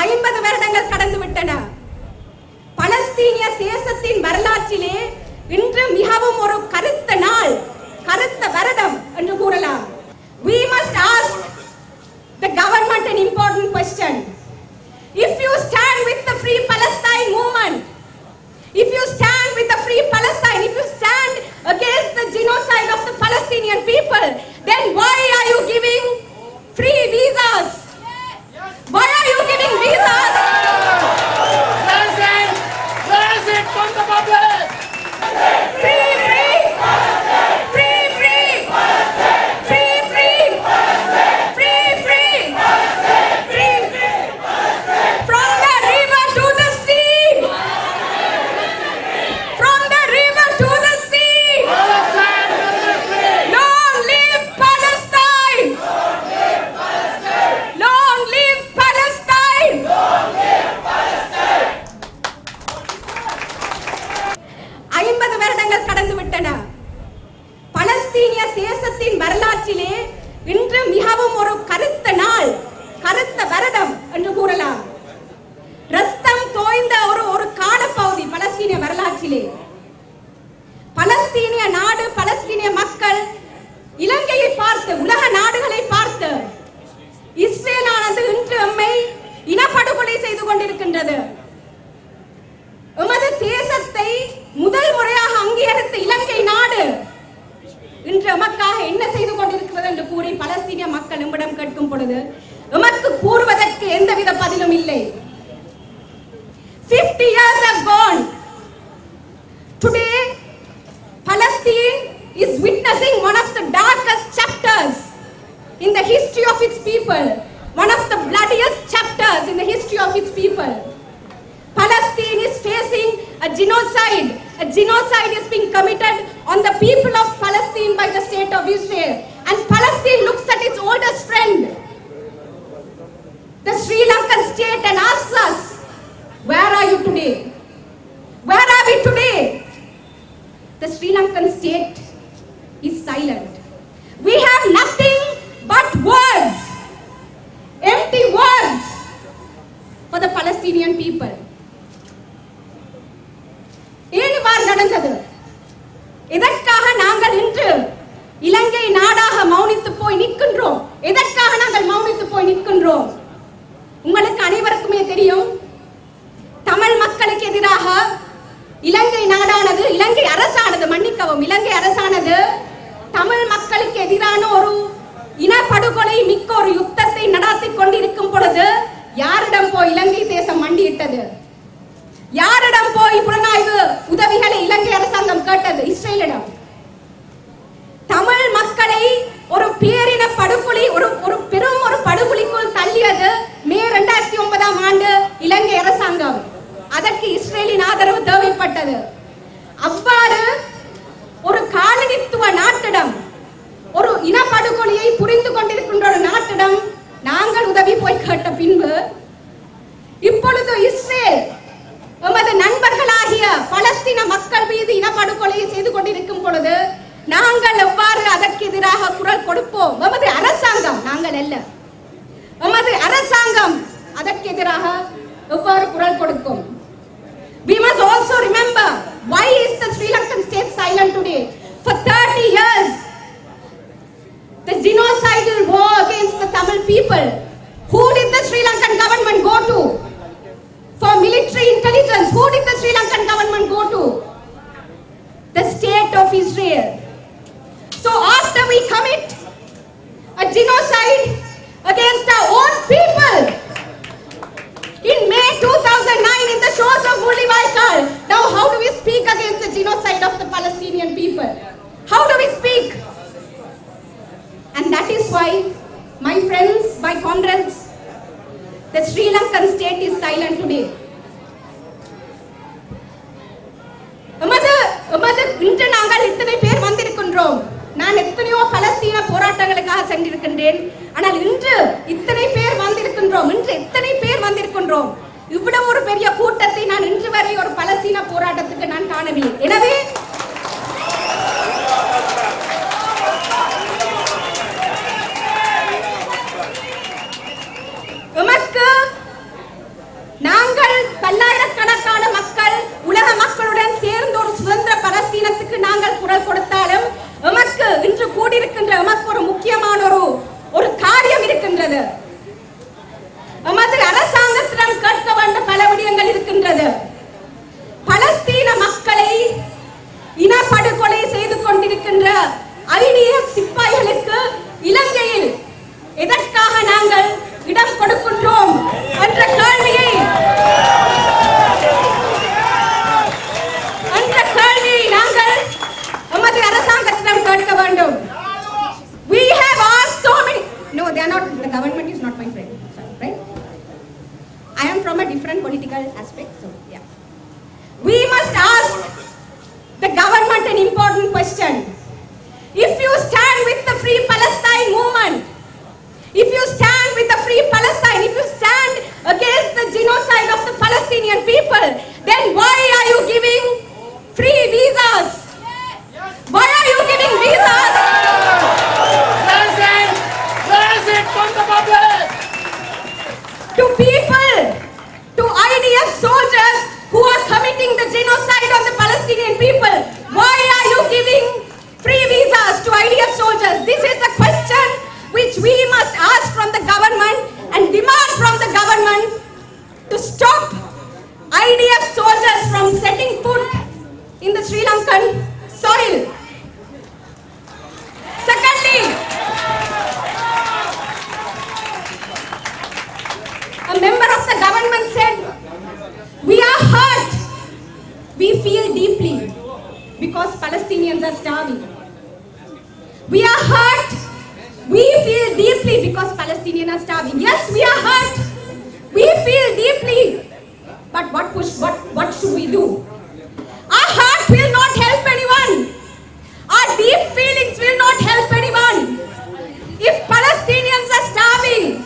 50 வருடங்கள் கடந்து விட்டன. பலஸ்தீனிய தேசத்தின் வரலாற்றிலே இன்று மிகவும் ஒரு கருத்த நாள், கருத்த வருடம் என்று கூறலாம். We must ask the government an important question. If you stand with the Free Palestine movement, if you stand with the Free Palestine, if you stand against the genocide of the Palestinian people, then why are you giving free visas? Why are you giving visas? Where is it from the public? Free, free, free, free, free, free, free, free, free, from the river to the sea, from the river to the sea. Long live Palestine! Long live Palestine! 50 வருடங்கள் கடந்து விட்டன. பலஸ்தீனிய தேசத்தின் வரலாற்றிலே இன்று மிகவும் ஒரு கருத்த நாள், கருத்த வருடம் என்று கூறலாம். ரத்தம் தோய்ந்த ஒரு காலப்பகுதி பலஸ்தீனிய வரலாற்றிலே. பலஸ்தீனிய நாடு, பலஸ்தீனிய மக்கள் இலங்கையை பார்த்து, உலக நாடுகளை பார்த்து, இஸ்ரேலானது இன்று எம்மை இனப்படுகொலை செய்து கொண்டிருக்கின்றது. எமது தேசத்தை முதல் முறையாக அங்கீகரித்த இலங்கை நாடு இன்று எமக்காக என்ன செய்து கொண்டிருக்கிறது என்று கூறி பலஸ்தீனிய மக்கள் நம்மிடம் கேட்கும் பொழுது எமக்கு கூறுவதற்கு எந்தவித பதிலும் இல்லை. 50 years have gone. Today, Palestine is witnessing one of the darkest chapters in the history of its people, one of the bloodiest chapters in the history of its people. Palestine is facing a genocide. A genocide is being committed on the people of Palestine by the state of Israel. And Palestine looks at its oldest friend, the Sri Lankan state, and asks us, where are you today? Where are we today? The Sri Lankan state is silent. We have nothing but words, empty words for the Palestinian people. ஏன் இவ்வாறு நடந்தது? எதற்காக நாங்கள் இன்று இலங்கை நாடாக மௌனித்து போய் நிற்கின்றோம்? எதற்காக நாங்கள் மௌனித்து போய் நிற்கின்றோம்? உங்களுக்கு அனைவருக்குமே தெரியும், தமிழ் மக்களுக்கு எதிராக இலங்கை நாடானது, இலங்கை அரசானது, மன்னிக்கவும், இலங்கை அரசானது தமிழ் மக்களுக்கு எதிரான ஒரு இனப்படுகொலை மிக்க ஒரு யுத்தத்தை நடாத்தி கொண்டிருக்கும் பொழுது யாரிடம் போய் இலங்கை தேசம் மண்டியிட்டது? யாரிடம் போய் புலனாய்வு உதவிகளை இலங்கை அரசாங்கம் கேட்டது? இஸ்ரேலிடம். தமிழ் மக்களை ஒரு பேரின படுகொலை, ஒரு பெரும் ஒரு படுகொலைக்குள் தள்ளியது மே 2009ஆம் ஆண்டு இலங்கை அரசாங்கம். அதற்கு இஸ்ரேலின் ஆதரவு தேவைப்பட்டது. அவ்வாறு ஒரு காலனித்துவ நாட்டிடம், ஒரு இனப்படுகொலையை புரிந்து கொண்டிருக்கின்ற ஒரு நாட்டிடம் நாங்கள் உதவி போய் கேட்ட பின்பு இப்பொழுது இஸ்ரேல் எமது நண்பர்களாகிய பலஸ்தீன மக்கள் மீது இனப்படுகொலையை செய்து கொண்டிருக்கும் பொழுது நாங்கள் எவ்வாறு அதற்கு எதிராக குரல் கொடுப்போம்? எமது அரசாங்கம், நாங்கள் அல்ல, எமது அரசாங்கம் அதற்கு எதிராக எவ்வாறு குரல் கொடுக்கும்? We must also remember, why is the Sri Lankan state silent today? For 30 years, the genocidal war against the Tamil people, who did the Sri Lankan government go to? For military intelligence, who did the Sri Lankan government go to? The state of Israel. So after we commit a genocide against our own people in May 2009 in the shores of Mulli Vaikal, now how do we speak against the genocide of the Palestinian people? How do we speak? And that is why, my friends, my comrades, the Sri Lankan state is silent today. இன்று நாங்கள் இத்தனை பேர் வந்திருக்கின்றோம். நான் எத்தனையோ பலஸ்தீன போராட்டங்களுக்காக சென்றிருக்கின்றேன். ஆனால் இன்று இத்தனை பேர் வந்திருக்கின்றோம். இன்று எத்தனை பேர் வந்திருக்கின்றோம்? இவ்வளவு ஒரு பெரிய கூட்டத்தை நான் இன்று வரை ஒரு பலஸ்தீன போராட்டத்துக்கு நான் காணவில்லை. எனவே எமக்கு from a different political aspect. So, yeah. We must ask the government an important question. If you stand with the Free Palestine movement, if you stand with the Free Palestine, if you stand against the genocide of the Palestinian people, then why are you giving free visas? Why are you giving visas? Raise it from the public! To people, to IDF soldiers who are committing the genocide on the Palestinian people. Why are you giving free visas to IDF soldiers? This is the question which we must ask from the government and demand from the government to stop IDF soldiers from setting foot in the Sri Lankan soil. Secondly, a member of the government said, we are hurt, we feel deeply because Palestinians are starving. We are hurt, we feel deeply because Palestinians are starving. Yes, we are hurt, we feel deeply, but what should we do? Our heart will not help anyone. Our deep feelings will not help anyone. If Palestinians are starving,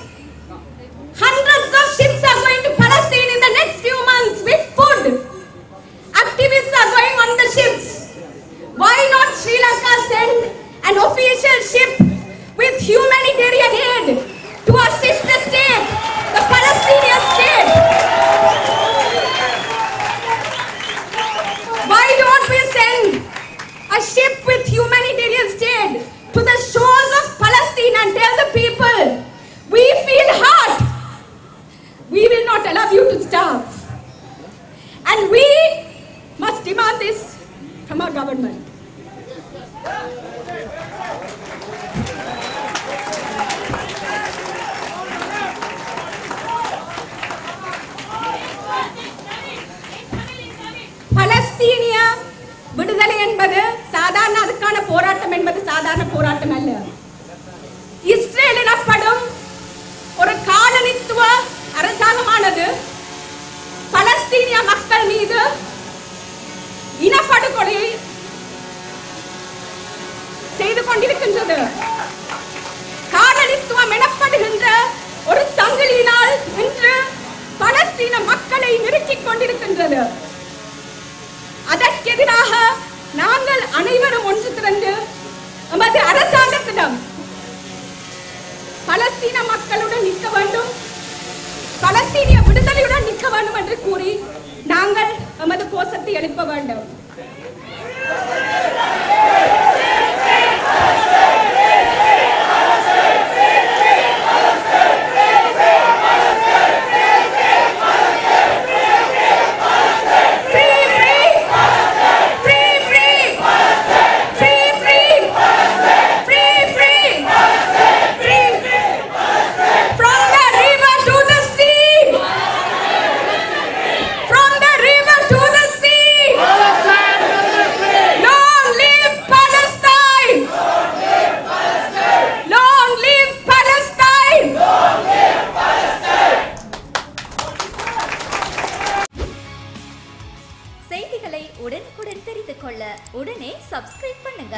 hundreds of ships are going to Palestine in the next few months with food. Activists are going on the ships. Why not Sri Lanka send an official ship with humanitarian aid to our sister state, the Palestinian state? Why don't we send a ship with humanitarian aid to the shores of Palestine and tell the people, we feel hurt. We will not allow you to starve. And we must demand this from our government. பலஸ்தீனிய விடுதலை என்பது சாதாரண அதுக்கான போராட்டம் என்பது சாதாரண போராட்டம் அல்ல. Israel எனப்படும் ஒரு காலனித்துவ அரசாங்கமானது பலஸ்தீனிய மக்கள் மீது இனப்படுகொலை செய்து கொண்டிருக்கின்றது. காலனித்துவம் எனப்படுகின்ற ஒரு சங்கிலியினால் இன்று பலஸ்தீன மக்களை நெருக்கிக் கொண்டிருக்கின்றது. அதற்கெதிராக நாங்கள் அனைவரும் ஒன்று திரண்டு நமது அரசாங்கத்திடம் பலஸ்தீன மக்களுடன் நிற்க வேண்டும், பலஸ்தீனிய விடுதலையுடன் நிற்க வேண்டும் என்று கூறி நாங்கள் நமது கோஷத்தை எழுப்ப வேண்டும். செய்திகளை உடனுக்குடன் தெரிந்து கொள்ள உடனே சப்ஸ்கிரைப் பண்ணுங்க.